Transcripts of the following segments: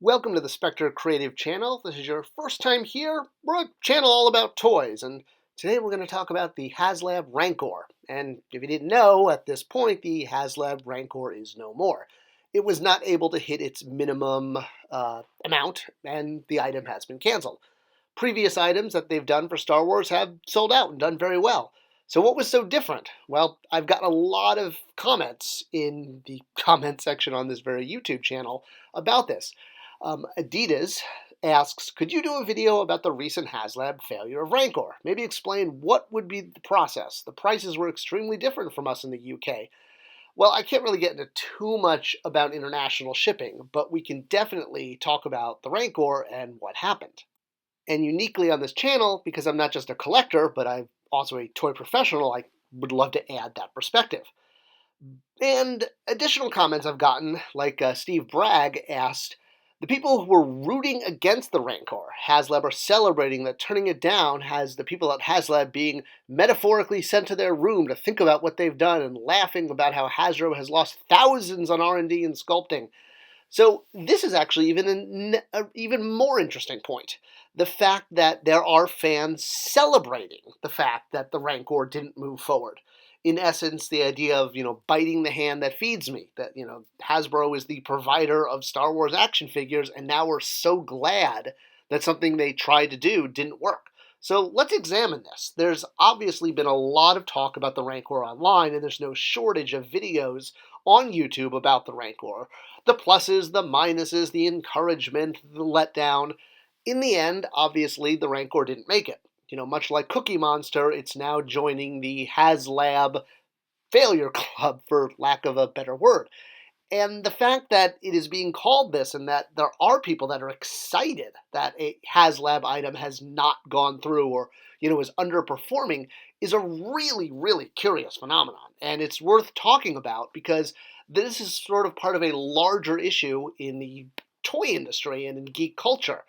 Welcome to the Spector Creative channel. This is your first time here. We're a channel all about toys, and today we're going to talk about the Haslab Rancor. And if you didn't know, at this point, the Haslab Rancor is no more. It was not able to hit its minimum amount, and the item has been canceled. Previous items that they've done for Star Wars have sold out and done very well. So what was so different? Well, I've gotten a lot of comments in the comment section on this very YouTube channel about this. Adidas asks, could you do a video about the recent Haslab failure of Rancor? Maybe explain what would be the process. The prices were extremely different from us in the UK. Well, I can't really get into too much about international shipping, but we can definitely talk about the Rancor and what happened. And uniquely on this channel, because I'm not just a collector, but I'm also a toy professional, I would love to add that perspective. And additional comments I've gotten, like Steve Bragg asked, the people who were rooting against the Rancor, Haslab, are celebrating that turning it down has the people at Haslab being metaphorically sent to their room to think about what they've done and laughing about how Hasbro has lost thousands on R&D and sculpting. So this is actually even an even more interesting point. The fact that there are fans celebrating the fact that the Rancor didn't move forward. In essence, the idea of, biting the hand that feeds me, that, Hasbro is the provider of Star Wars action figures, and now we're so glad that something they tried to do didn't work. So let's examine this. There's obviously been a lot of talk about the Rancor online, and there's no shortage of videos on YouTube about the Rancor. The pluses, the minuses, the encouragement, the letdown. In the end, obviously, the Rancor didn't make it. Much like Cookie Monster, it's now joining the Haslab failure club, for lack of a better word. And the fact that it is being called this and that there are people that are excited that a Haslab item has not gone through or, is underperforming is a really, really curious phenomenon. And it's worth talking about because this is sort of part of a larger issue in the toy industry and in geek culture.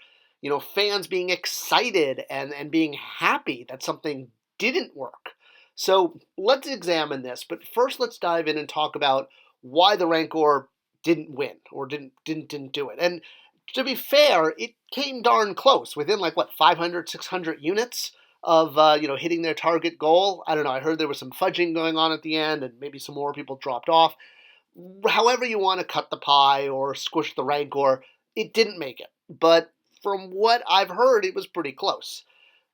Fans being excited and being happy that something didn't work. So let's examine this, but first let's dive in and talk about why the Rancor didn't win or didn't do it. And to be fair, it came darn close, within 500, 600 units of hitting their target goal. I don't know. I heard there was some fudging going on at the end, and maybe some more people dropped off. However you want to cut the pie or squish the Rancor, it didn't make it. But from what I've heard, it was pretty close.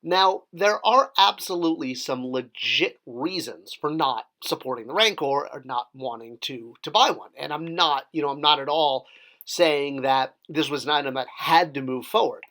Now, there are absolutely some legit reasons for not supporting the Rancor or not wanting to buy one. And I'm not at all saying that this was an item that had to move forward.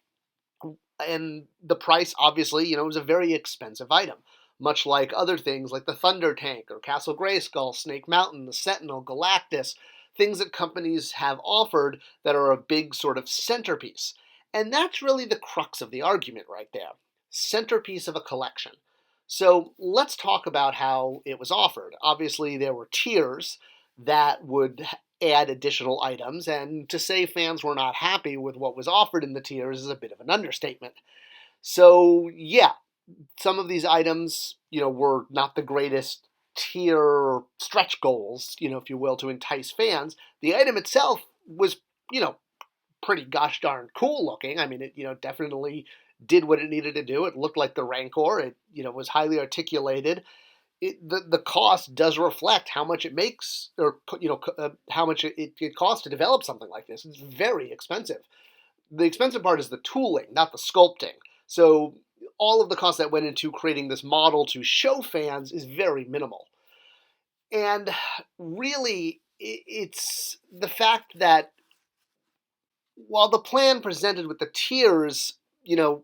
And the price, obviously, was a very expensive item, much like other things like the Thunder Tank or Castle Grayskull, Snake Mountain, the Sentinel, Galactus, things that companies have offered that are a big sort of centerpiece. And that's really the crux of the argument right there. Centerpiece of a collection. So let's talk about how it was offered. Obviously, there were tiers that would add additional items, and to say fans were not happy with what was offered in the tiers is a bit of an understatement. So yeah, some of these items, were not the greatest tier stretch goals, if you will, to entice fans. The item itself was, pretty gosh darn cool looking. I mean, it, definitely did what it needed to do. It looked like the Rancor. It, was highly articulated. The cost does reflect how much it makes, or how much it costs to develop something like this. It's very expensive. The expensive part is the tooling, not the sculpting. So all of the cost that went into creating this model to show fans is very minimal. And really, it's the fact that while the plan presented with the tiers,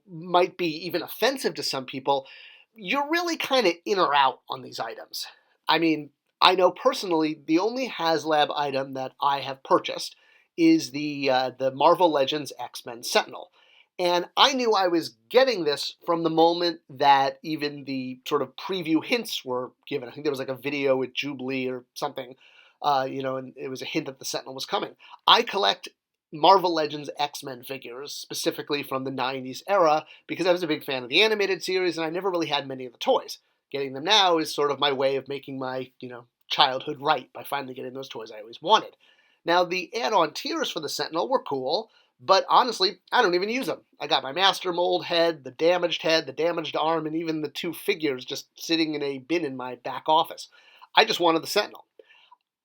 might be even offensive to some people, you're really kind of in or out on these items. I mean, I know personally the only Haslab item that I have purchased is the Marvel Legends X-Men Sentinel. And I knew I was getting this from the moment that even the sort of preview hints were given. I think there was like a video with Jubilee or something, and it was a hint that the Sentinel was coming. I collect Marvel Legends X-Men figures, specifically from the 90s era, because I was a big fan of the animated series and I never really had many of the toys. Getting them now is sort of my way of making my, childhood right by finally getting those toys I always wanted. Now, the add-on tiers for the Sentinel were cool, But honestly, I don't even use them. I got my master mold head, the damaged arm, and even the 2 figures just sitting in a bin in my back office. I just wanted the Sentinel.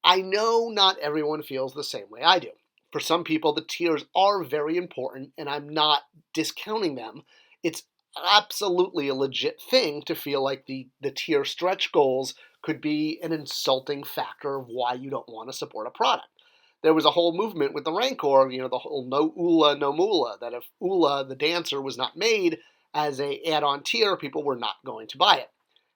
I know not everyone feels the same way I do. For some people, the tiers are very important, and I'm not discounting them. It's absolutely a legit thing to feel like the tier stretch goals could be an insulting factor of why you don't want to support a product. There was a whole movement with the Rancor, the whole no Ula, no Mula, that if Ula, the dancer, was not made as a add-on tier, people were not going to buy it.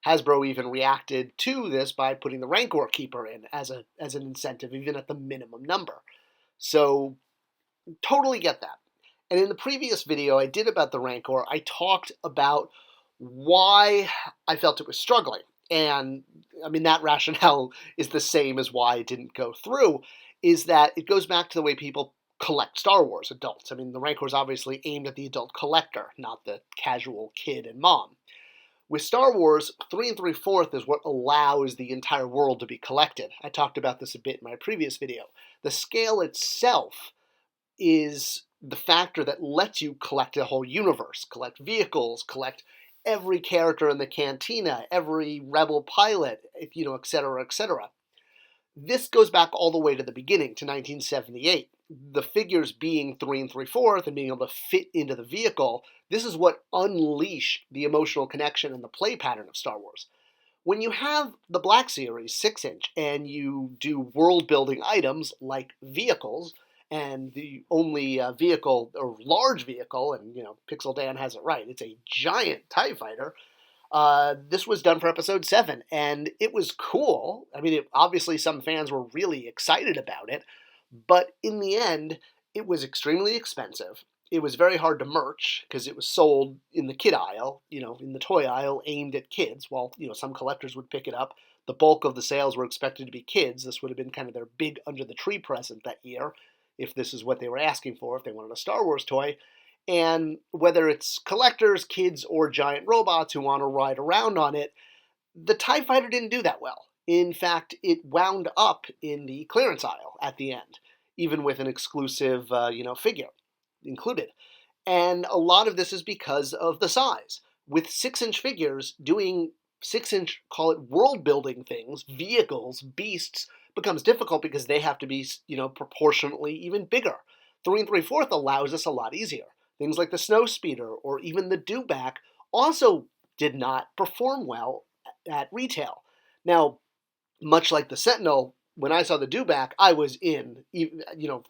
Hasbro even reacted to this by putting the Rancor Keeper in as an incentive, even at the minimum number. So, totally get that. And in the previous video I did about the Rancor, I talked about why I felt it was struggling. And, that rationale is the same as why it didn't go through, is that it goes back to the way people collect Star Wars, adults. The Rancor is obviously aimed at the adult collector, not the casual kid and mom. With Star Wars, 3 3/4 is what allows the entire world to be collected. I talked about this a bit in my previous video. The scale itself is the factor that lets you collect a whole universe, collect vehicles, collect every character in the cantina, every rebel pilot, etc., etc. This goes back all the way to the beginning, to 1978. The figures being 3 3/4 and being able to fit into the vehicle, this is what unleashed the emotional connection and the play pattern of Star Wars. When you have the Black Series 6-inch and you do world-building items like vehicles, and the only vehicle, or large vehicle, and Pixel Dan has it right, it's a giant TIE fighter. This was done for episode 7, and it was cool. Obviously some fans were really excited about it, but in the end, it was extremely expensive. It was very hard to merch because it was sold in the kid aisle, in the toy aisle aimed at kids, while, some collectors would pick it up. The bulk of the sales were expected to be kids. This would have been kind of their big under the tree present that year, if this is what they were asking for, if they wanted a Star Wars toy. And whether it's collectors, kids, or giant robots who want to ride around on it, the TIE Fighter didn't do that well. In fact, it wound up in the clearance aisle at the end, even with an exclusive, figure included. And a lot of this is because of the size. With 6-inch figures, doing 6-inch, call it world-building things, vehicles, beasts, becomes difficult because they have to be, proportionately even bigger. 3 3/4 allows us a lot easier. Things like the Snow Speeder or even the Dewback also did not perform well at retail. Now, much like the Sentinel, when I saw the Dewback, I was in,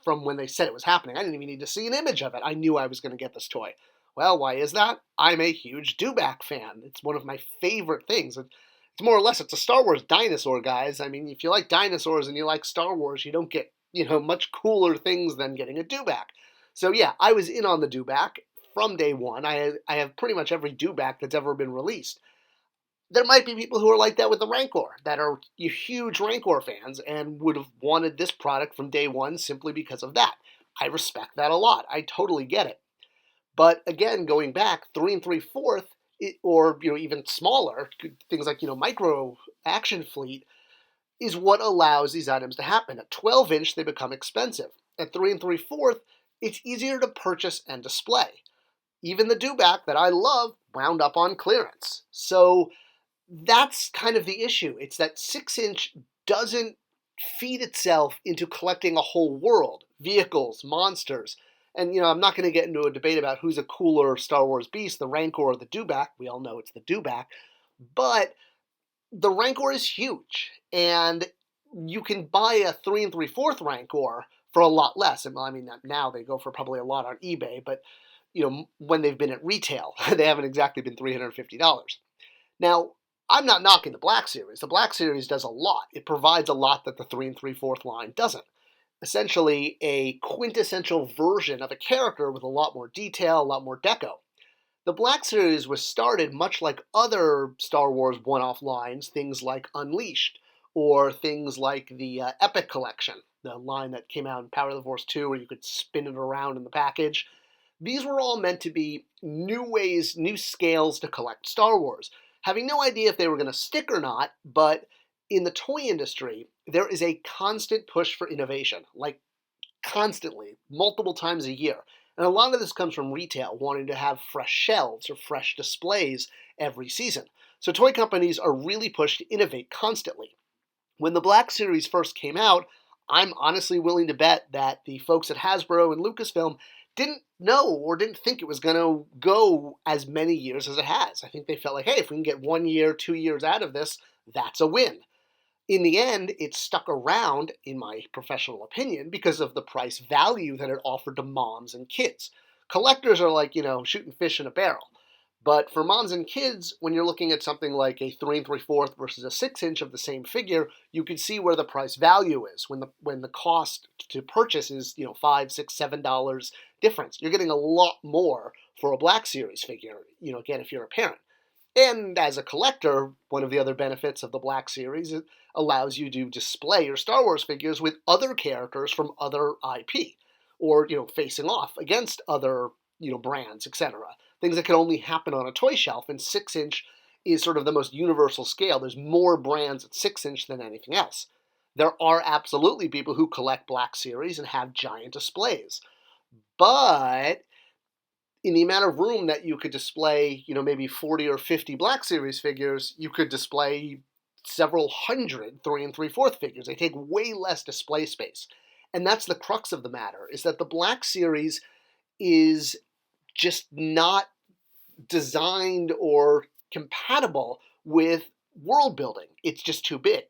from when they said it was happening. I didn't even need to see an image of it. I knew I was going to get this toy. Well, why is that? I'm a huge Dewback fan. It's one of my favorite things. It's more or less, it's a Star Wars dinosaur, guys. If you like dinosaurs and you like Star Wars, you don't get, much cooler things than getting a Dewback. So yeah, I was in on the Dewback from day one. I have pretty much every Dewback that's ever been released. There might be people who are like that with the Rancor, that are huge Rancor fans and would have wanted this product from day one simply because of that. I respect that a lot. I totally get it. But again, going back, 3 3/4, or even smaller, things like micro action fleet, is what allows these items to happen. At 12-inch, they become expensive. At 3 3/4, it's easier to purchase and display. Even the Dewback that I love wound up on clearance. So that's kind of the issue. It's that 6-inch doesn't feed itself into collecting a whole world, vehicles, monsters. And, I'm not going to get into a debate about who's a cooler Star Wars beast, the Rancor or the Dewback. We all know it's the Dewback. But the Rancor is huge. And you can buy a 3 3/4 Rancor for a lot less. And now they go for probably a lot on eBay. But, when they've been at retail, they haven't exactly been $350. Now, I'm not knocking the Black Series. The Black Series does a lot. It provides a lot that the 3 3/4 line doesn't. Essentially, a quintessential version of a character with a lot more detail, a lot more deco. The Black Series was started much like other Star Wars one-off lines, things like Unleashed, or things like the Epic Collection, the line that came out in Power of the Force 2 where you could spin it around in the package. These were all meant to be new ways, new scales to collect Star Wars. Having no idea if they were going to stick or not, but in the toy industry, there is a constant push for innovation, like constantly, multiple times a year. And a lot of this comes from retail wanting to have fresh shelves or fresh displays every season. So toy companies are really pushed to innovate constantly. When the Black Series first came out, I'm honestly willing to bet that the folks at Hasbro and Lucasfilm didn't know or didn't think it was going to go as many years as it has. I think they felt like, hey, if we can get 1 year, 2 years out of this, that's a win. In the end, it stuck around, in my professional opinion, because of the price value that it offered to moms and kids. Collectors are like, shooting fish in a barrel. But for moms and kids, when you're looking at something like a 3 3/4 versus a 6-inch of the same figure, you can see where the price value is when the cost to purchase is $5, $6, $7 difference. You're getting a lot more for a Black Series figure. Again, if you're a parent. And as a collector, one of the other benefits of the Black Series, it allows you to display your Star Wars figures with other characters from other IP, or facing off against other brands, etc. Things that can only happen on a toy shelf, and 6-inch is sort of the most universal scale. There's more brands at 6-inch than anything else. There are absolutely people who collect Black Series and have giant displays, but in the amount of room that you could display, maybe 40 or 50 Black Series figures, you could display several hundred 3 3/4 figures. They take way less display space. And that's the crux of the matter, is that the Black Series is just not designed or compatible with world building. It's just too big.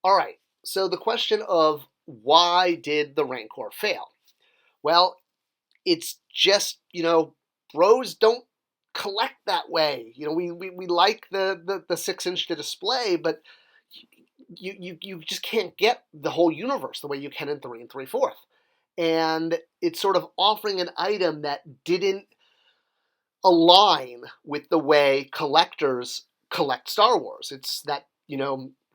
All right, so the question of why did the Rancor fail? Well, it's just, bros don't collect that way. We like the 6-inch to display, but you just can't get the whole universe the way you can in 3 3/4. And it's sort of offering an item that didn't align with the way collectors collect Star Wars. It's that,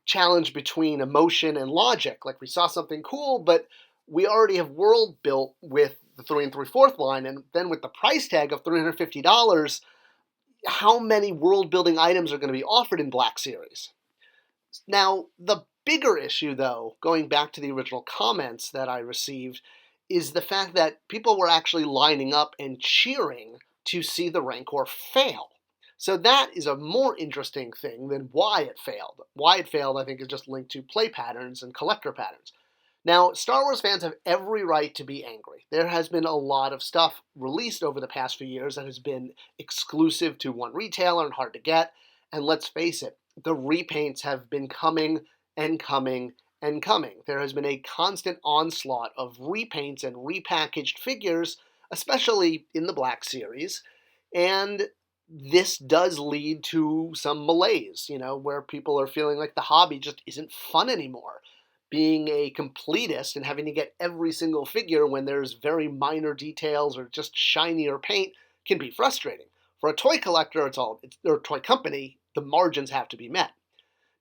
challenge between emotion and logic. Like, we saw something cool, but we already have world built with the 3 3/4 line, and then with the price tag of $350, how many world building items are going to be offered in Black Series? Now, the bigger issue, though, going back to the original comments that I received, is the fact that people were actually lining up and cheering to see the Rancor fail. So that is a more interesting thing than why it failed. Why it failed, I think, is just linked to play patterns and collector patterns. Now, Star Wars fans have every right to be angry. There has been a lot of stuff released over the past few years that has been exclusive to one retailer and hard to get. And let's face it, the repaints have been coming and coming and coming. There has been a constant onslaught of repaints and repackaged figures, especially in the Black Series. And this does lead to some malaise, where people are feeling like the hobby just isn't fun anymore. Being a completist and having to get every single figure when there's very minor details or just shinier paint can be frustrating. For a toy collector, or toy company, the margins have to be met.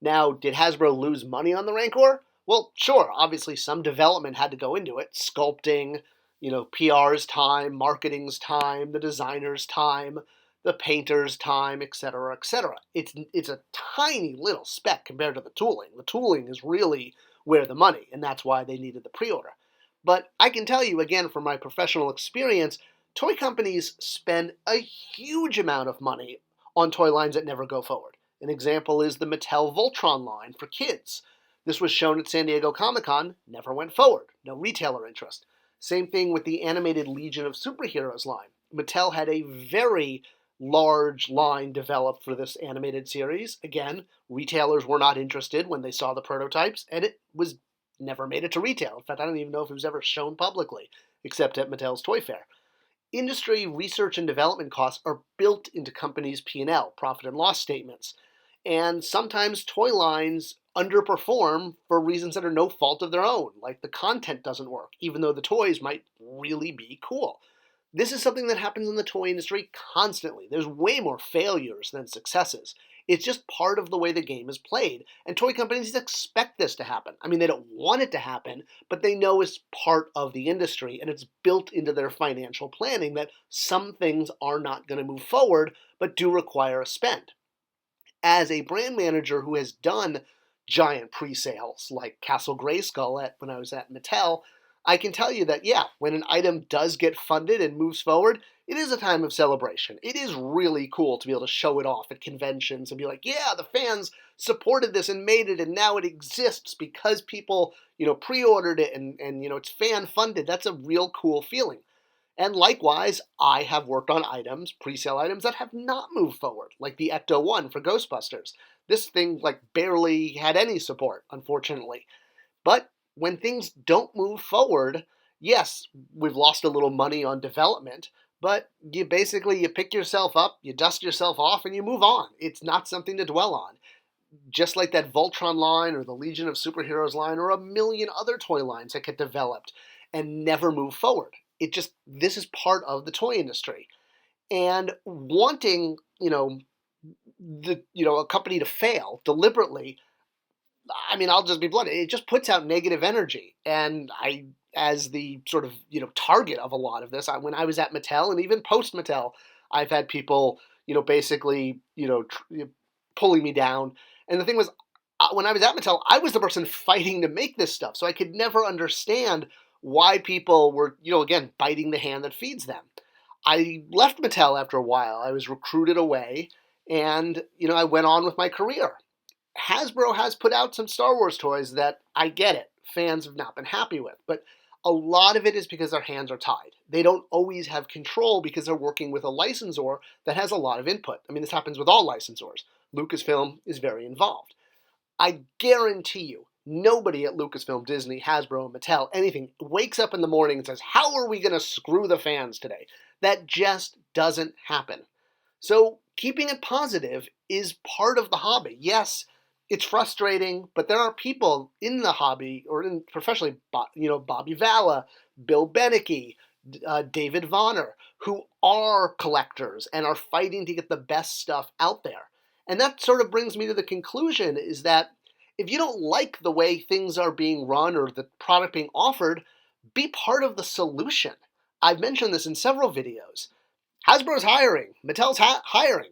Now, did Hasbro lose money on the Rancor? Well, sure. Obviously, some development had to go into it. Sculpting, PR's time, marketing's time, the designer's time, the painter's time, etc., etc. It's a tiny little speck compared to the tooling. The tooling is really where the money, and that's why they needed the pre-order. But I can tell you, again, from my professional experience, toy companies spend a huge amount of money on toy lines that never go forward. An example is the Mattel Voltron line for kids. This was shown at San Diego Comic-Con, never went forward, no retailer interest. Same thing with the animated Legion of Superheroes line. Mattel had a very large line developed for this animated series. Again, retailers were not interested when they saw the prototypes, and it was never made it to retail. In fact, I don't even know if it was ever shown publicly, except at Mattel's Toy Fair. Industry research and development costs are built into companies' P&L, profit and loss statements. And sometimes toy lines underperform for reasons that are no fault of their own, like the content doesn't work, even though the toys might really be cool. This is something that happens in the toy industry constantly. There's way more failures than successes. It's just part of the way the game is played, and toy companies expect this to happen. I mean, they don't want it to happen, but they know it's part of the industry, and it's built into their financial planning that some things are not going to move forward, but do require a spend. As a brand manager who has done giant pre-sales like Castle Grayskull when I was at Mattel, I can tell you that, yeah, when an item does get funded and moves forward, it is a time of celebration. It is really cool to be able to show it off at conventions and be like, yeah, the fans supported this and made it, and now it exists because people, pre-ordered it and it's fan funded. That's a real cool feeling. And likewise, I have worked on items, pre-sale items, that have not moved forward, like the Ecto-1 for Ghostbusters. This thing barely had any support, unfortunately. But when things don't move forward, yes, we've lost a little money on development, but you pick yourself up, you dust yourself off, and you move on. It's not something to dwell on. Just like that Voltron line or the Legion of Superheroes line or a million other toy lines that get developed and never move forward. This is part of the toy industry. And wanting, a company to fail deliberately, I mean, I'll just be blunt. It just puts out negative energy. And as the sort of, target of a lot of this, when I was at Mattel and even post Mattel, I've had people, basically, pulling me down. And the thing was, when I was at Mattel, I was the person fighting to make this stuff. So I could never understand why people were, again, biting the hand that feeds them. I left Mattel after a while. I was recruited away and, I went on with my career. Hasbro has put out some Star Wars toys that I get it. Fans have not been happy with, but a lot of it is because their hands are tied. They don't always have control because they're working with a licensor that has a lot of input. I mean, this happens with all licensors. Lucasfilm is very involved. I guarantee you, nobody at Lucasfilm, Disney, Hasbro, Mattel, anything, wakes up in the morning and says, how are we going to screw the fans today? That just doesn't happen. So keeping it positive is part of the hobby. Yes, it's frustrating, but there are people in the hobby or in professionally, Bobby Valla, Bill Benecke, David Vonner, who are collectors and are fighting to get the best stuff out there. And that sort of brings me to the conclusion is that if you don't like the way things are being run or the product being offered, be part of the solution. I've mentioned this in several videos. Hasbro's hiring. Mattel's hiring.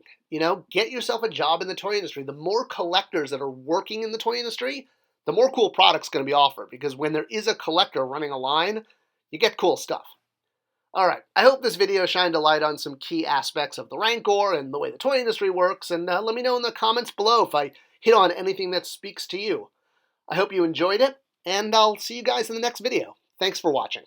Get yourself a job in the toy industry. The more collectors that are working in the toy industry, the more cool products going to be offered. Because when there is a collector running a line, you get cool stuff. All right, I hope this video shined a light on some key aspects of the Rancor and the way the toy industry works, and let me know in the comments below if I hit on anything that speaks to you. I hope you enjoyed it, and I'll see you guys in the next video. Thanks for watching.